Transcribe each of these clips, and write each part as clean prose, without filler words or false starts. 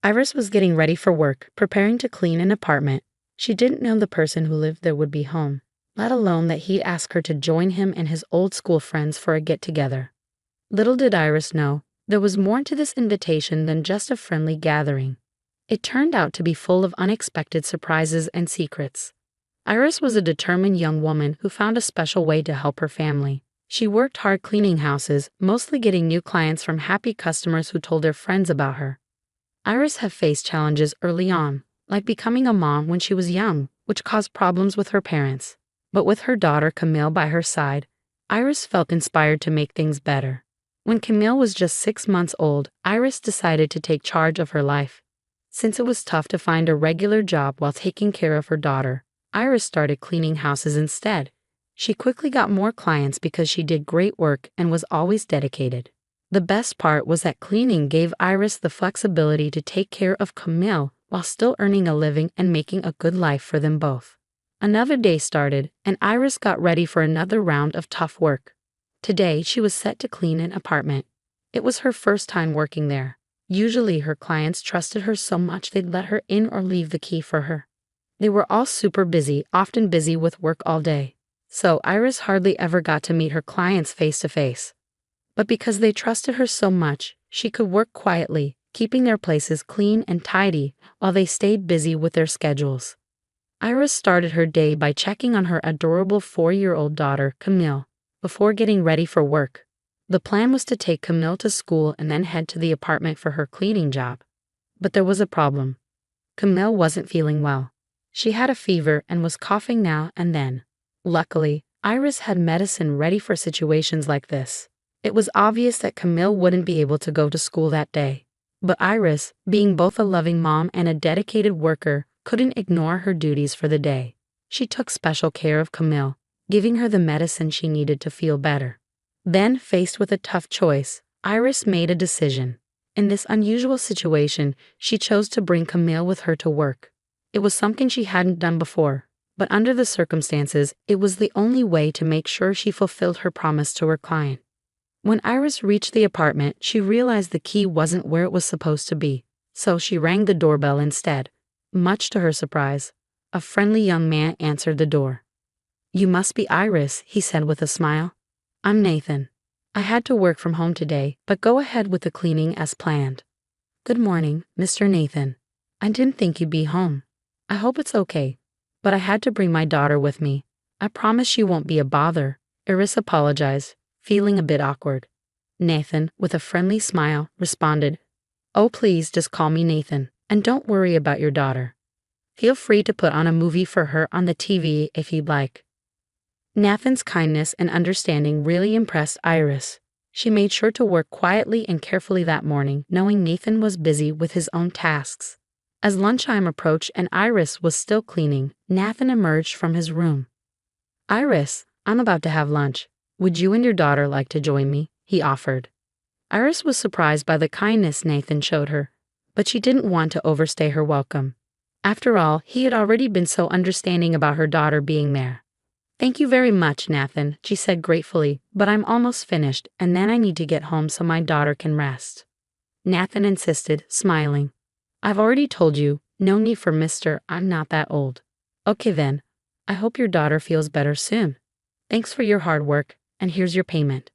Iris was getting ready for work, preparing to clean an apartment. She didn't know the person who lived there would be home, let alone that he'd ask her to join him and his old school friends for a get-together. Little did Iris know, there was more to this invitation than just a friendly gathering. It turned out to be full of unexpected surprises and secrets. Iris was a determined young woman who found a special way to help her family. She worked hard cleaning houses, mostly getting new clients from happy customers who told their friends about her. Iris had faced challenges early on, like becoming a mom when she was young, which caused problems with her parents. But with her daughter Camille by her side, Iris felt inspired to make things better. When Camille was just 6 months old, Iris decided to take charge of her life. Since it was tough to find a regular job while taking care of her daughter, Iris started cleaning houses instead. She quickly got more clients because she did great work and was always dedicated. The best part was that cleaning gave Iris the flexibility to take care of Camille while still earning a living and making a good life for them both. Another day started, and Iris got ready for another round of tough work. Today, she was set to clean an apartment. It was her first time working there. Usually, her clients trusted her so much they'd let her in or leave the key for her. They were all super busy, often busy with work all day. So Iris hardly ever got to meet her clients face to face. But because they trusted her so much, she could work quietly, keeping their places clean and tidy while they stayed busy with their schedules. Iris started her day by checking on her adorable 4-year-old daughter, Camille, before getting ready for work. The plan was to take Camille to school and then head to the apartment for her cleaning job. But there was a problem. Camille wasn't feeling well. She had a fever and was coughing now and then. Luckily, Iris had medicine ready for situations like this. It was obvious that Camille wouldn't be able to go to school that day. But Iris, being both a loving mom and a dedicated worker, couldn't ignore her duties for the day. She took special care of Camille, giving her the medicine she needed to feel better. Then, faced with a tough choice, Iris made a decision. In this unusual situation, she chose to bring Camille with her to work. It was something she hadn't done before, but under the circumstances, it was the only way to make sure she fulfilled her promise to her client. When Iris reached the apartment, she realized the key wasn't where it was supposed to be, so she rang the doorbell instead. Much to her surprise, a friendly young man answered the door. "You must be Iris," he said with a smile. "I'm Nathan. I had to work from home today, but go ahead with the cleaning as planned." "Good morning, Mr. Nathan. I didn't think you'd be home. I hope it's okay, but I had to bring my daughter with me. I promise she won't be a bother," Iris apologized, feeling a bit awkward. Nathan, with a friendly smile, responded, "Oh, please just call me Nathan, and don't worry about your daughter. Feel free to put on a movie for her on the TV if you'd like." Nathan's kindness and understanding really impressed Iris. She made sure to work quietly and carefully that morning, knowing Nathan was busy with his own tasks. As lunchtime approached and Iris was still cleaning, Nathan emerged from his room. "Iris, I'm about to have lunch. Would you and your daughter like to join me?" he offered. Iris was surprised by the kindness Nathan showed her, but she didn't want to overstay her welcome. After all, he had already been so understanding about her daughter being there. "Thank you very much, Nathan," she said gratefully, "but I'm almost finished, and then I need to get home so my daughter can rest." Nathan insisted, smiling. "I've already told you, no need for Mr. I'm not that old." "Okay then. I hope your daughter feels better soon. Thanks for your hard work, and here's your payment."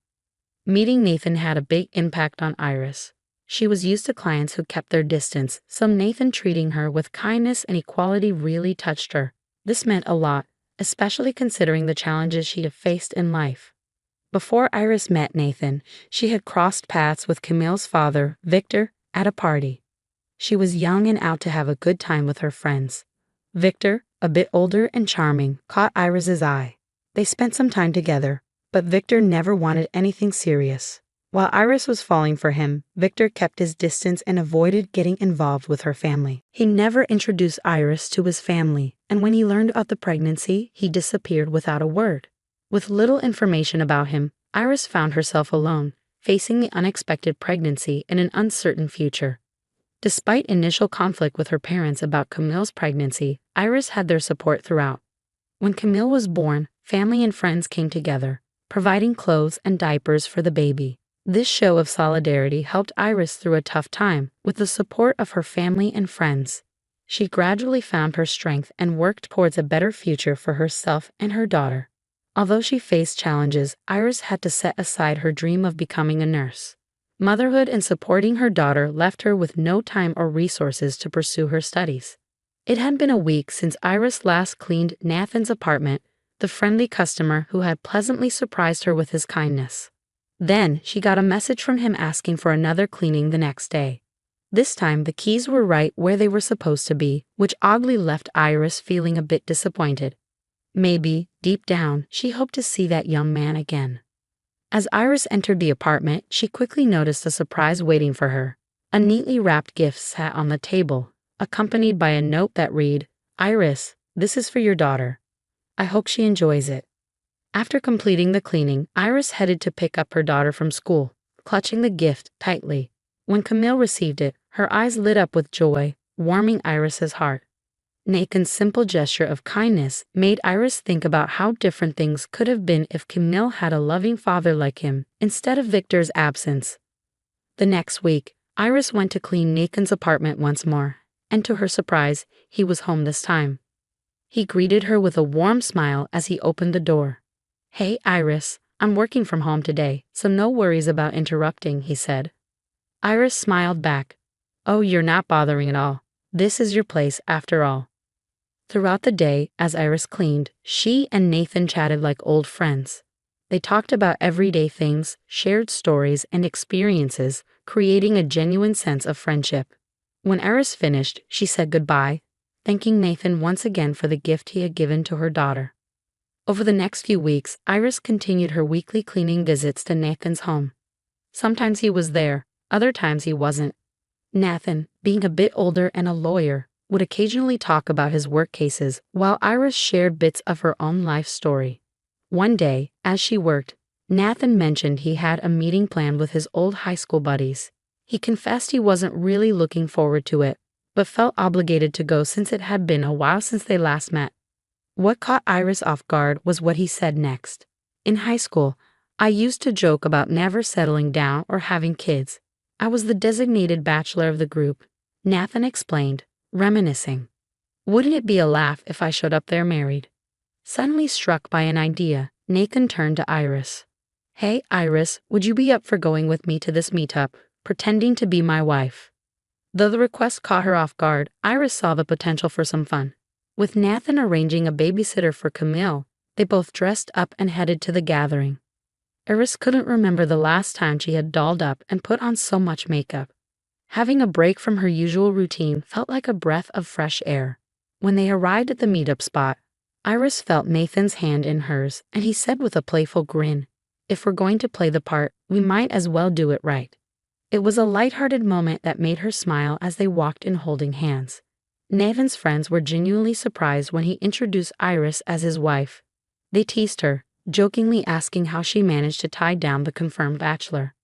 Meeting Nathan had a big impact on Iris. She was used to clients who kept their distance, so Nathan treating her with kindness and equality really touched her. This meant a lot, especially considering the challenges she had faced in life. Before Iris met Nathan, she had crossed paths with Camille's father, Victor, at a party. She was young and out to have a good time with her friends. Victor, a bit older and charming, caught Iris's eye. They spent some time together, but Victor never wanted anything serious. While Iris was falling for him, Victor kept his distance and avoided getting involved with her family. He never introduced Iris to his family, and when he learned about the pregnancy, he disappeared without a word. With little information about him, Iris found herself alone, facing the unexpected pregnancy and an uncertain future. Despite initial conflict with her parents about Camille's pregnancy, Iris had their support throughout. When Camille was born, family and friends came together, providing clothes and diapers for the baby. This show of solidarity helped Iris through a tough time with the support of her family and friends. She gradually found her strength and worked towards a better future for herself and her daughter. Although she faced challenges, Iris had to set aside her dream of becoming a nurse. Motherhood and supporting her daughter left her with no time or resources to pursue her studies. It had been a week since Iris last cleaned Nathan's apartment, the friendly customer who had pleasantly surprised her with his kindness. Then she got a message from him asking for another cleaning the next day. This time the keys were right where they were supposed to be, which oddly left Iris feeling a bit disappointed. Maybe, deep down, she hoped to see that young man again. As Iris entered the apartment, she quickly noticed a surprise waiting for her. A neatly wrapped gift sat on the table, accompanied by a note that read, "Iris, this is for your daughter. I hope she enjoys it." After completing the cleaning, Iris headed to pick up her daughter from school, clutching the gift tightly. When Camille received it, her eyes lit up with joy, warming Iris's heart. Nathan's simple gesture of kindness made Iris think about how different things could have been if Camille had a loving father like him, instead of Victor's absence. The next week, Iris went to clean Nathan's apartment once more, and to her surprise, he was home this time. He greeted her with a warm smile as he opened the door. "Hey, Iris, I'm working from home today, so no worries about interrupting," he said. Iris smiled back. "Oh, you're not bothering at all. This is your place after all." Throughout the day, as Iris cleaned, she and Nathan chatted like old friends. They talked about everyday things, shared stories and experiences, creating a genuine sense of friendship. When Iris finished, she said goodbye, thanking Nathan once again for the gift he had given to her daughter. Over the next few weeks, Iris continued her weekly cleaning visits to Nathan's home. Sometimes he was there, other times he wasn't. Nathan, being a bit older and a lawyer, would occasionally talk about his work cases while Iris shared bits of her own life story. One day, as she worked, Nathan mentioned he had a meeting planned with his old high school buddies. He confessed he wasn't really looking forward to it, but felt obligated to go since it had been a while since they last met. What caught Iris off guard was what he said next. "In high school, I used to joke about never settling down or having kids. I was the designated bachelor of the group," Nathan explained, reminiscing. "Wouldn't it be a laugh if I showed up there married?" Suddenly struck by an idea, Nathan turned to Iris. "Hey, Iris, would you be up for going with me to this meetup, pretending to be my wife?" Though the request caught her off guard, Iris saw the potential for some fun. With Nathan arranging a babysitter for Camille, they both dressed up and headed to the gathering. Iris couldn't remember the last time she had dolled up and put on so much makeup. Having a break from her usual routine felt like a breath of fresh air. When they arrived at the meetup spot, Iris felt Nathan's hand in hers, and he said with a playful grin, "If we're going to play the part, we might as well do it right." It was a lighthearted moment that made her smile as they walked in holding hands. Nathan's friends were genuinely surprised when he introduced Iris as his wife. They teased her, jokingly asking how she managed to tie down the confirmed bachelor.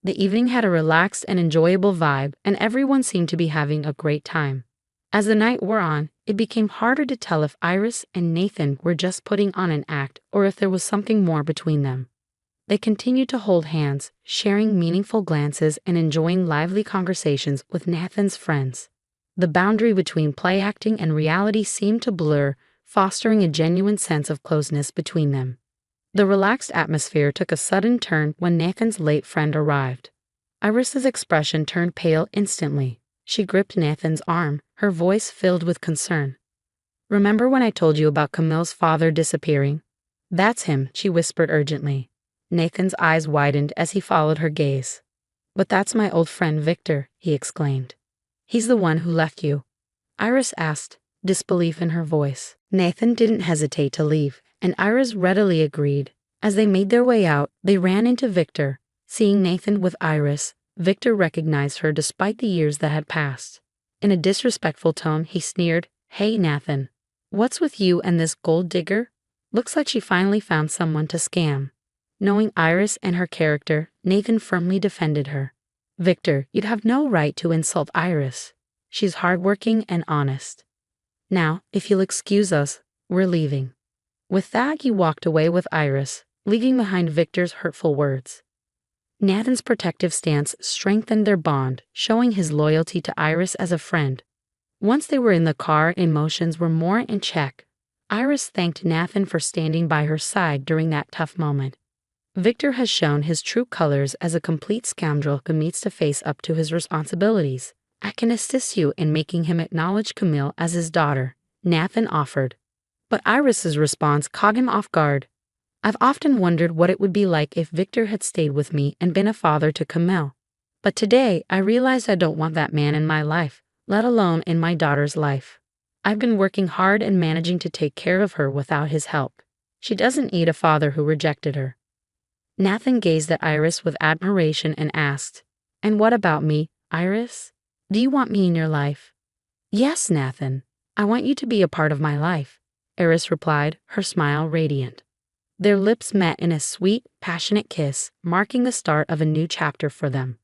The evening had a relaxed and enjoyable vibe, and everyone seemed to be having a great time. As the night wore on, it became harder to tell if Iris and Nathan were just putting on an act or if there was something more between them. They continued to hold hands, sharing meaningful glances and enjoying lively conversations with Nathan's friends. The boundary between play acting and reality seemed to blur, fostering a genuine sense of closeness between them. The relaxed atmosphere took a sudden turn when Nathan's late friend arrived. Iris's expression turned pale instantly. She gripped Nathan's arm, her voice filled with concern. "Remember when I told you about Camille's father disappearing?" "That's him," she whispered urgently. Nathan's eyes widened as he followed her gaze. "But that's my old friend Victor," he exclaimed. "He's the one who left you?" Iris asked, disbelief in her voice. Nathan didn't hesitate to leave, and Iris readily agreed. As they made their way out, they ran into Victor. Seeing Nathan with Iris, Victor recognized her despite the years that had passed. In a disrespectful tone, he sneered, "Hey, Nathan. What's with you and this gold digger? Looks like she finally found someone to scam." Knowing Iris and her character, Nathan firmly defended her. "Victor, you'd have no right to insult Iris. She's hardworking and honest. Now, if you'll excuse us, we're leaving." With that, he walked away with Iris, leaving behind Victor's hurtful words. Nathan's protective stance strengthened their bond, showing his loyalty to Iris as a friend. Once they were in the car, emotions were more in check. Iris thanked Nathan for standing by her side during that tough moment. Victor has shown his true colors as a complete scoundrel who needs to face up to his responsibilities. I can assist you in making him acknowledge Camille as his daughter, Nathan offered. But Iris's response caught him off guard. I've often wondered what it would be like if Victor had stayed with me and been a father to Camille. But today, I realize I don't want that man in my life, let alone in my daughter's life. I've been working hard and managing to take care of her without his help. She doesn't need a father who rejected her. Nathan gazed at Iris with admiration and asked, And what about me, Iris? Do you want me in your life? Yes, Nathan. I want you to be a part of my life, Iris replied, her smile radiant. Their lips met in a sweet, passionate kiss, marking the start of a new chapter for them.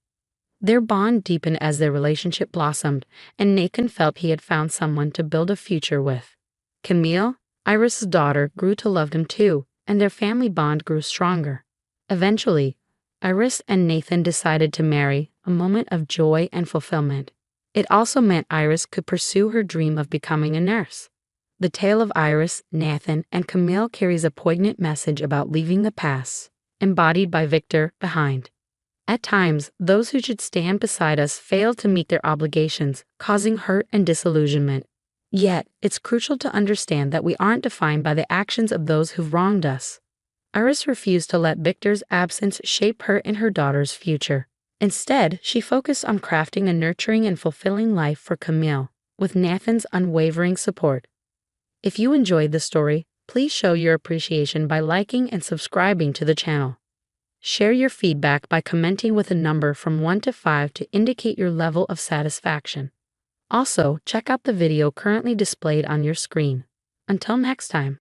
Their bond deepened as their relationship blossomed, and Nathan felt he had found someone to build a future with. Camille, Iris's daughter, grew to love him too, and their family bond grew stronger. Eventually, Iris and Nathan decided to marry, a moment of joy and fulfillment. It also meant Iris could pursue her dream of becoming a nurse. The tale of Iris, Nathan, and Camille carries a poignant message about leaving the past, embodied by Victor, behind. At times, those who should stand beside us fail to meet their obligations, causing hurt and disillusionment. Yet, it's crucial to understand that we aren't defined by the actions of those who've wronged us. Iris refused to let Victor's absence shape her and her daughter's future. Instead, she focused on crafting a nurturing and fulfilling life for Camille, with Nathan's unwavering support. If you enjoyed the story, please show your appreciation by liking and subscribing to the channel. Share your feedback by commenting with a number from 1 to 5 to indicate your level of satisfaction. Also, check out the video currently displayed on your screen. Until next time.